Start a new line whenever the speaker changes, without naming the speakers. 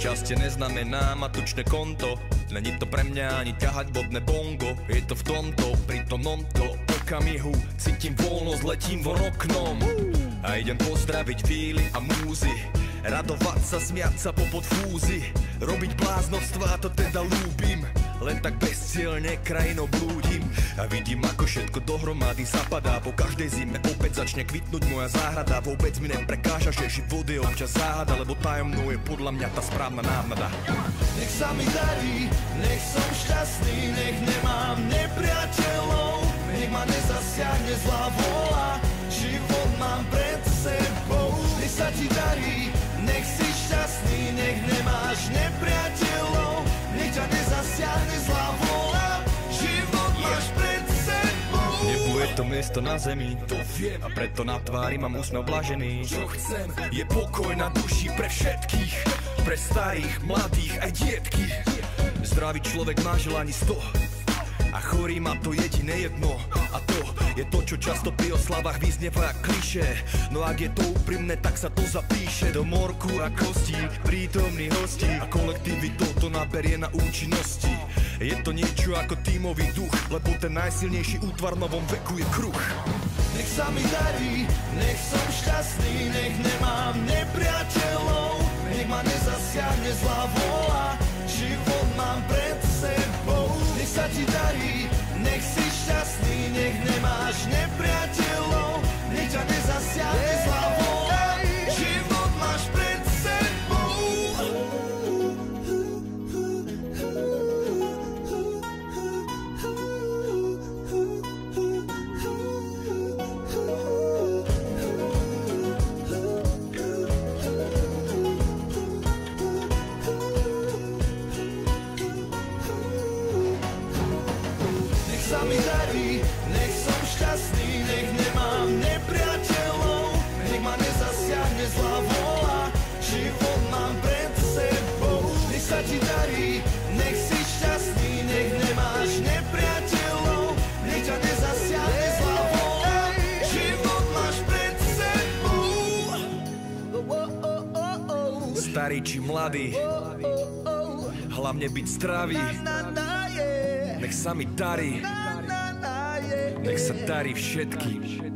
Šťastie neznamená mať tučné konto, není to pre mňa ani ťahať vodné bongo. Je to v tomto, pri tomto okamihu cítim voľnosť, letím von oknom a idem pozdraviť víly a múzy, radovať sa, smiať sa popod fúzy, robiť bláznovstvá, to teda ľúbim. Len tak bezcielne krajinou blúdim a vidím, ako všetko dohromady zapadá. Po každej zime opäť začne kvitnúť moja záhrada. Vôbec mi neprekáža, že život je občas záhada, lebo tajomnou je podľa mňa tá správna návnada.
Nech sa mi darí, nech som šťastný, nech nemám nepriateľov, nech ma nezasiahne zlá vôľa, život mám pred sebou. Nech sa ti darí, nech si šťastný, nech nemáš nepriateľov, nech ťa nezasiahne zlá vôľa, život máš pred sebou.
Nebu je to miesto na zemi, to viem, a preto na tvári mám úsmev blažený.
Čo chcem, je pokoj na duši pre všetkých, pre starých, mladých aj dietky.
Zdravý človek má želaní 100 a chorý má to jediné jedno, a to je to, čo často pri oslavách vyznieva klišé. No ak je to úprimné, tak sa to zapíše do morku a kostí prítomných hostí a kolektivitou to naberie na účinnosti. Je to niečo ako tímový duch, lebo ten najsilnejší útvar v novom veku je kruh.
Nech sa mi darí, nech som šťastný, nech nemám nepriateľov, nech ma nezasiahne zlá vôľa, život mám pred sebou. Nech sa ti darí, nech si šťastný, nech nemáš nepriateľov, nech ťa nezasiahne zlá vôľa, život máš pred sebou. Nech sa mi darí, nech som šťastný, nech nemám nepriateľov, nech ma nezasiahne zlá vôľa, život mám pred sebou. Nech sa ti darí, nech si šťastný, nech nemáš nepriateľov, nech ťa nezasiahne zlá vôľa, život máš pred sebou.
Starý či mladý, hlavne byť zdravý. Nech sa mi darí, nech sa darí všetkým.